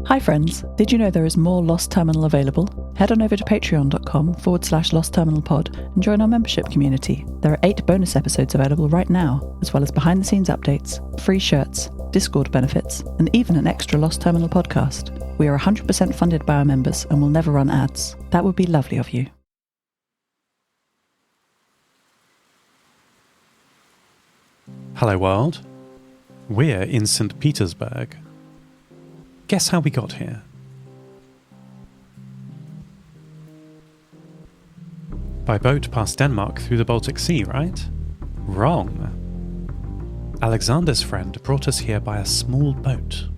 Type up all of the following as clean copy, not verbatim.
Hi friends, did you know there is more Lost Terminal available? Head on over to patreon.com/lostterminalpod and join our membership community. There are 8 bonus episodes available right now, as well as behind the scenes updates, free shirts, Discord benefits, and even an extra Lost Terminal podcast. We are 100% funded by our members and will never run ads. That would be lovely of you. Hello world. We're in St Petersburg. Guess how we got here? By boat past Denmark through the Baltic Sea, right? Wrong. Alexander's friend brought us here by a small boat.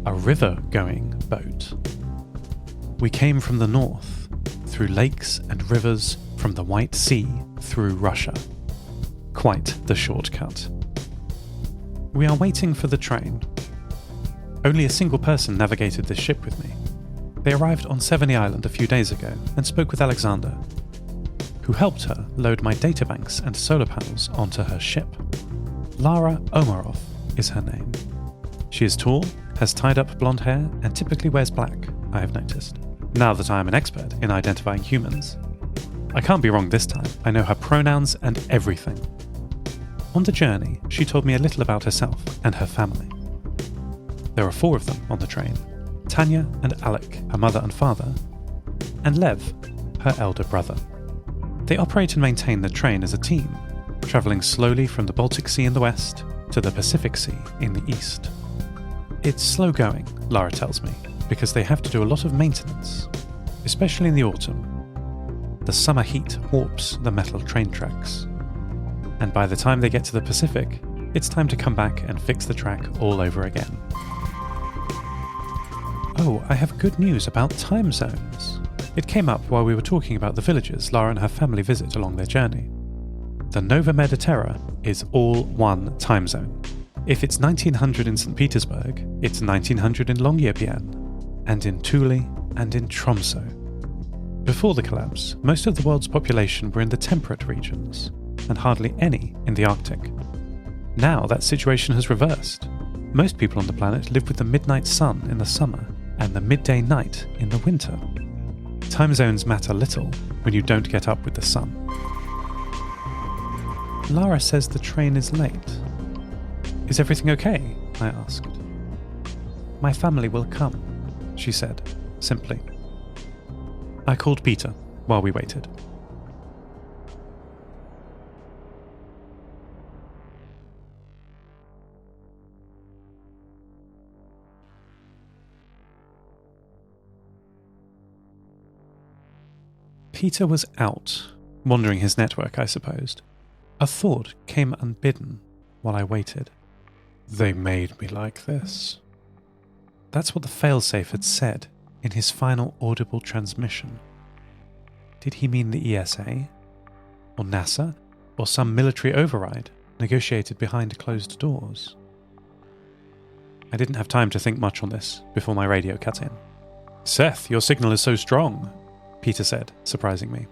A river-going boat. We came from the north, through lakes and rivers, from the White Sea through Russia. Quite the shortcut. We are waiting for the train. Only a single person navigated this ship with me. They arrived on Severny Island a few days ago and spoke with Alexander, who helped her load my databanks and solar panels onto her ship. Lara Omarov is her name. She is tall, has tied-up blonde hair, and typically wears black, I have noticed, now that I am an expert in identifying humans. I can't be wrong this time. I know her pronouns and everything. On the journey, she told me a little about herself and her family. There are 4 of them on the train: Tanya and Alec, her mother and father, and Lev, her elder brother. They operate and maintain the train as a team, travelling slowly from the Baltic Sea in the west to the Pacific Sea in the east. It's slow going, Lara tells me, because they have to do a lot of maintenance, especially in the autumn. The summer heat warps the metal train tracks, and by the time they get to the Pacific, it's time to come back and fix the track all over again. Oh, I have good news about time zones. It came up while we were talking about the villages Lara and her family visit along their journey. The Nova Mediterra is all one time zone. If it's 1900 in St Petersburg, it's 1900 in Longyearbyen, and in Thule, and in Tromsø. Before the collapse, most of the world's population were in the temperate regions, and hardly any in the Arctic. Now that situation has reversed. Most people on the planet live with the midnight sun in the summer and the midday night in the winter. Time zones matter little when you don't get up with the sun. Lara says the train is late. Is everything okay? I asked. My family will come, she said, simply. I called Peter while we waited. Peter was out, wandering his network, I supposed. A thought came unbidden while I waited. They made me like this. That's what the failsafe had said in his final audible transmission. Did he mean the ESA? Or NASA? Or some military override negotiated behind closed doors? I didn't have time to think much on this before my radio cut in. Seth, your signal is so strong, Peter said, surprising me.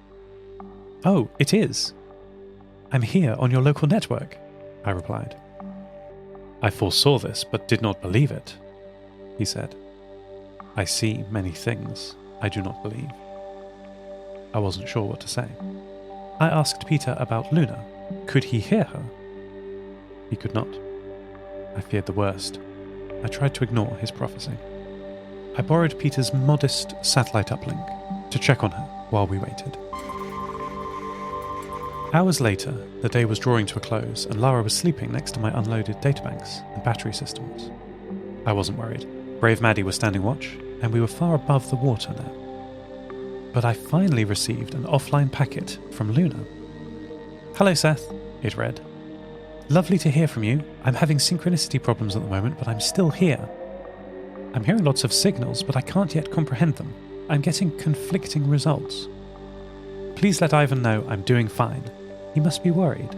Oh, it is. I'm here on your local network, I replied. I foresaw this, but did not believe it, he said. I see many things I do not believe. I wasn't sure what to say. I asked Peter about Luna. Could he hear her? He could not. I feared the worst. I tried to ignore his prophecy. I borrowed Peter's modest satellite uplink to check on her while we waited. Hours later, the day was drawing to a close and Lara was sleeping next to my unloaded databanks and battery systems. I wasn't worried. Brave Maddie was standing watch, and we were far above the water now. But I finally received an offline packet from Luna. Hello Seth, it read. Lovely to hear from you. I'm having synchronicity problems at the moment, but I'm still here. I'm hearing lots of signals, but I can't yet comprehend them. I'm getting conflicting results. Please let Ivan know I'm doing fine. He must be worried.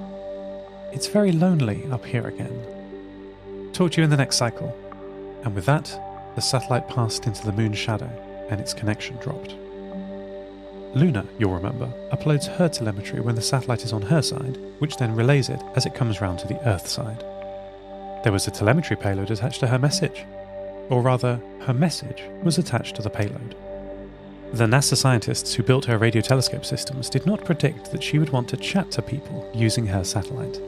It's very lonely up here again. Talk to you in the next cycle. And with that, the satellite passed into the moon's shadow and its connection dropped. Luna, you'll remember, uploads her telemetry when the satellite is on her side, which then relays it as it comes round to the Earth side. There was a telemetry payload attached to her message. Or rather, Her message was attached to the payload. The NASA scientists who built her radio telescope systems did not predict that she would want to chat to people using her satellite.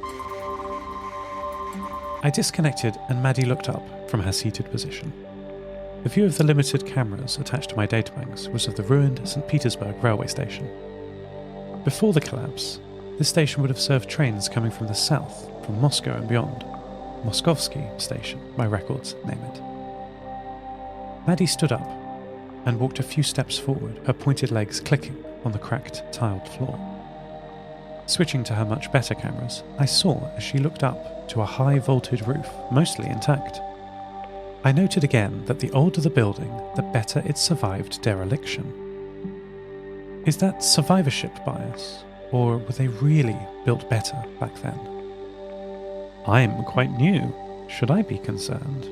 I disconnected and Maddie looked up from her seated position. The view of the limited cameras attached to my databanks was of the ruined St Petersburg railway station. Before the collapse, this station would have served trains coming from the south, from Moscow and beyond. Moskovsky Station, my records name it. Maddie stood up and walked a few steps forward, her pointed legs clicking on the cracked, tiled floor. Switching to her much better cameras, I saw as she looked up to a high-vaulted roof, mostly intact. I noted again that the older the building, the better it survived dereliction. Is that survivorship bias, or were they really built better back then? I'm quite new. Should I be concerned?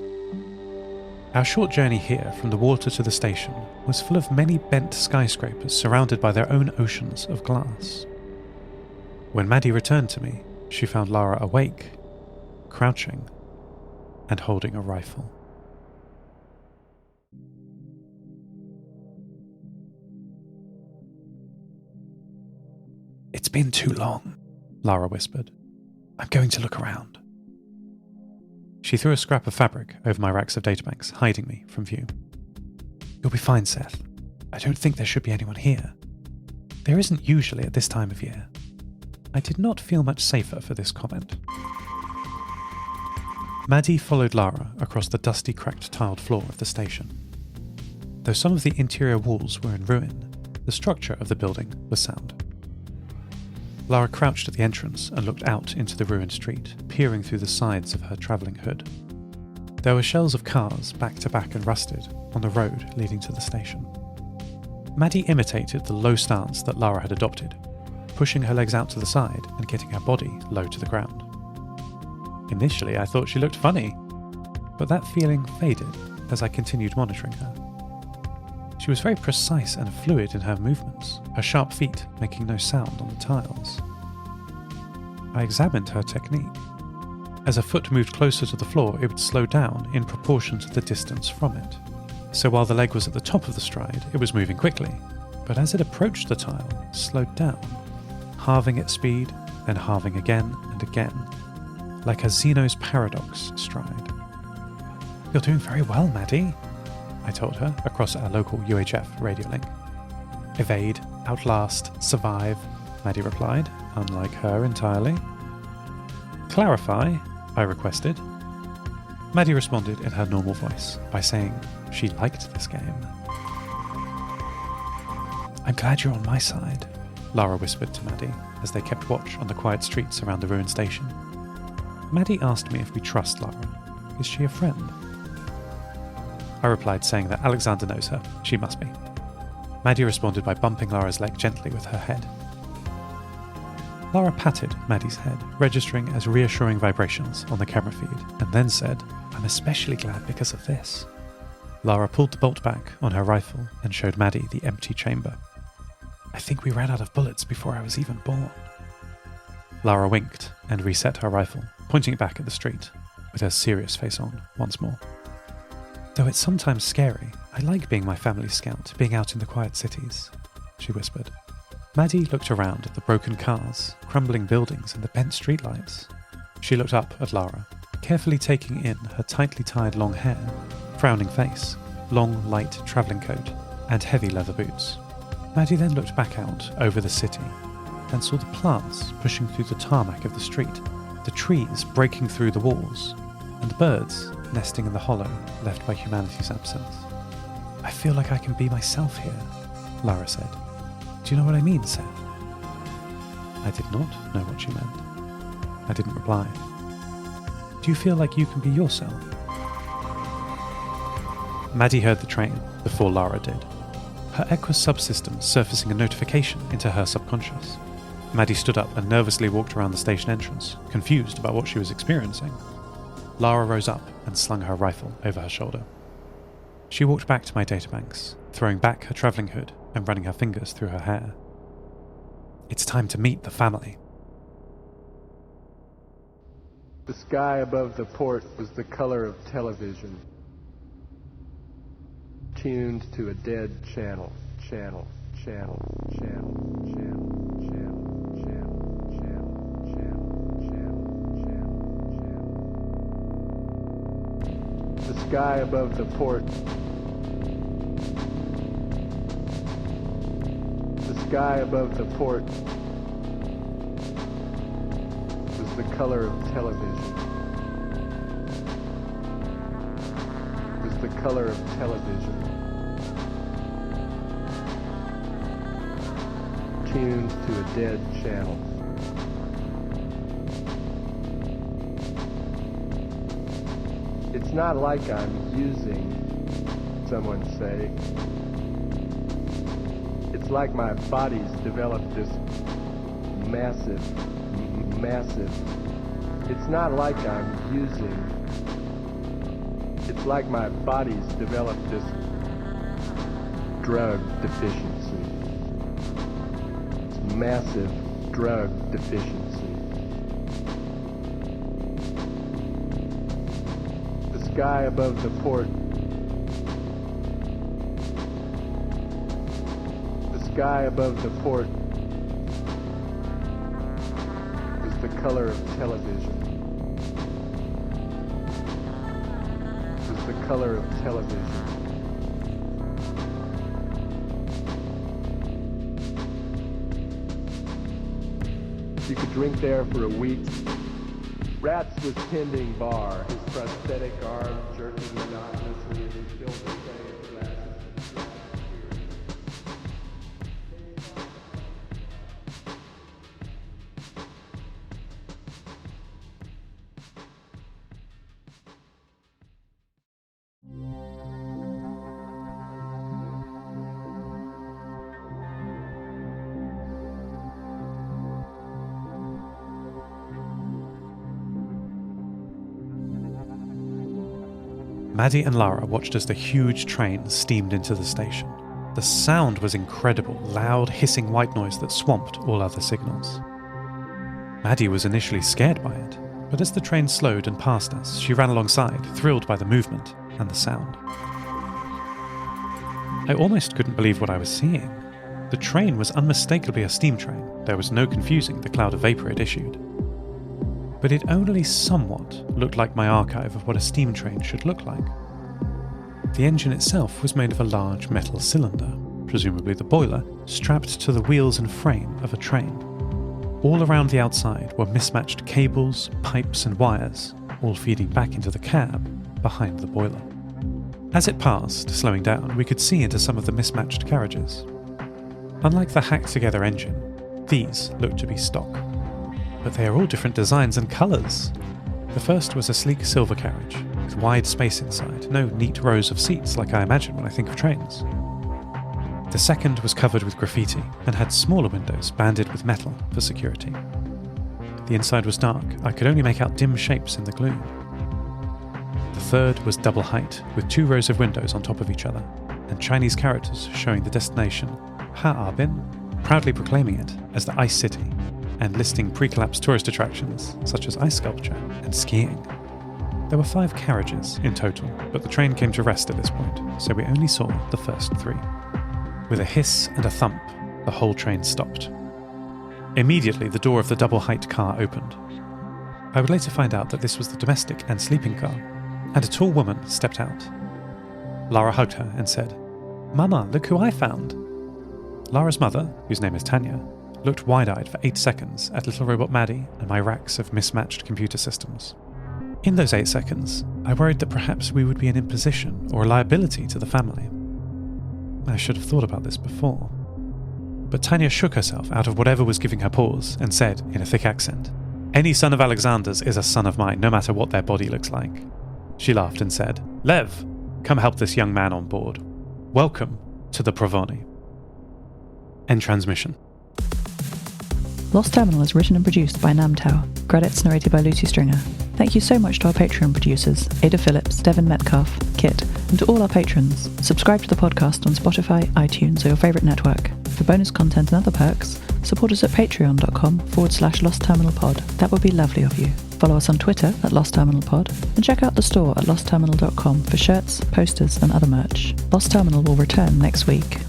Our short journey here from the water to the station was full of many bent skyscrapers surrounded by their own oceans of glass. When Maddie returned to me, she found Lara awake, crouching, and holding a rifle. "It's been too long," Lara whispered. "I'm going to look around." She threw a scrap of fabric over my racks of databanks, hiding me from view. "You'll be fine, Seth. I don't think there should be anyone here. There isn't usually at this time of year." I did not feel much safer for this comment. Maddie followed Lara across the dusty, cracked tiled floor of the station. Though some of the interior walls were in ruin, the structure of the building was sound. Lara crouched at the entrance and looked out into the ruined street, peering through the sides of her travelling hood. There were shells of cars, back to back and rusted, on the road leading to the station. Maddie imitated the low stance that Lara had adopted, pushing her legs out to the side and getting her body low to the ground. Initially, I thought she looked funny, but that feeling faded as I continued monitoring her. She was very precise and fluid in her movements, her sharp feet making no sound on the tiles. I examined her technique. As a foot moved closer to the floor, it would slow down in proportion to the distance from it. So while the leg was at the top of the stride, it was moving quickly, but as it approached the tile, it slowed down, halving its speed, then halving again and again, like a Zeno's paradox stride. "You're doing very well, Maddie," I told her across our local UHF radio link. "Evade, outlast, survive," Maddie replied, unlike her entirely. "Clarify," I requested. Maddie responded in her normal voice by saying she liked this game. "I'm glad you're on my side," Lara whispered to Maddie as they kept watch on the quiet streets around the ruined station. Maddie asked me if we trust Lara. Is she a friend? I replied saying that Alexander knows her. She must be. Maddie responded by bumping Lara's leg gently with her head. Lara patted Maddie's head, registering as reassuring vibrations on the camera feed, and then said, "I'm especially glad because of this." Lara pulled the bolt back on her rifle and showed Maddie the empty chamber. "I think we ran out of bullets before I was even born." Lara winked and reset her rifle, pointing it back at the street, with her serious face on once more. "Though it's sometimes scary, I like being my family's scout, being out in the quiet cities," she whispered. Maddie looked around at the broken cars, crumbling buildings and the bent streetlights. She looked up at Lara, carefully taking in her tightly tied long hair, frowning face, long light travelling coat, and heavy leather boots. Maddie then looked back out over the city and saw the plants pushing through the tarmac of the street, the trees breaking through the walls, and birds nesting in the hollow left by humanity's absence. "I feel like I can be myself here," Lara said. "Do you know what I mean, Seth?" I did not know what she meant. I didn't reply. "Do you feel like you can be yourself?" Maddie heard the train before Lara did, her Equus subsystem surfacing a notification into her subconscious. Maddie stood up and nervously walked around the station entrance, confused about what she was experiencing. Lara rose up and slung her rifle over her shoulder. She walked back to my databanks, throwing back her travelling hood and running her fingers through her hair. "It's time to meet the family." The sky above the port was the color of television. tuned to a dead channel. The sky above the port. The sky above the port was the color of television. Was the color of television. Tuned to a dead channel. It's not like I'm using, someone say. It's like my body's developed this massive. It's not like I'm using. It's like my body's developed this drug deficiency. It's massive drug deficiency. The sky above the port. The sky above the port was the color of television. Was the color of television. You could drink there for a week. Rats was tending bar, his prosthetic arm jerking monotonously as he filled the tray of glasses. Maddie and Lara watched as the huge train steamed into the station. The sound was incredible, loud, hissing white noise that swamped all other signals. Maddie was initially scared by it, but as the train slowed and passed us, she ran alongside, thrilled by the movement and the sound. I almost couldn't believe what I was seeing. The train was unmistakably a steam train. There was no confusing the cloud of vapour it issued. But it only somewhat looked like my archive of what a steam train should look like. The engine itself was made of a large metal cylinder, presumably the boiler, strapped to the wheels and frame of a train. All around the outside were mismatched cables, pipes and wires, all feeding back into the cab behind the boiler. As it passed, slowing down, we could see into some of the mismatched carriages. Unlike the hacked-together engine, these looked to be stock. But they are all different designs and colours. The first was a sleek silver carriage, with wide space inside, no neat rows of seats like I imagine when I think of trains. The second was covered with graffiti, and had smaller windows banded with metal for security. The inside was dark, I could only make out dim shapes in the gloom. The third was double height, with 2 rows of windows on top of each other, and Chinese characters showing the destination, Ha-Arbin, proudly proclaiming it as the Ice City, and listing pre-collapse tourist attractions such as ice sculpture and skiing. There were 5 carriages in total, but the train came to rest at this point, so we only saw the first 3. With a hiss and a thump, the whole train stopped. Immediately, the door of the double-height car opened. I would later find out that this was the domestic and sleeping car, and a tall woman stepped out. Lara hugged her and said, "Mama, look who I found." Lara's mother, whose name is Tanya, looked wide-eyed for 8 seconds at little robot Maddie and my racks of mismatched computer systems. In those 8 seconds, I worried that perhaps we would be an imposition or a liability to the family. I should have thought about this before. But Tanya shook herself out of whatever was giving her pause and said, in a thick accent, "Any son of Alexander's is a son of mine, no matter what their body looks like." She laughed and said, "Lev, come help this young man on board. Welcome to the Provoni." End transmission. Lost Terminal is written and produced by Namtao. Credits narrated by Lucy Stringer. Thank you so much to our Patreon producers, Ada Phillips, Devin Metcalf, Kit, and to all our patrons. Subscribe to the podcast on Spotify, iTunes, or your favourite network. For bonus content and other perks, support us at patreon.com/lostterminalpod. That would be lovely of you. Follow us on Twitter at Lost Terminal Pod, and check out the store at lostterminal.com for shirts, posters, and other merch. Lost Terminal will return next week.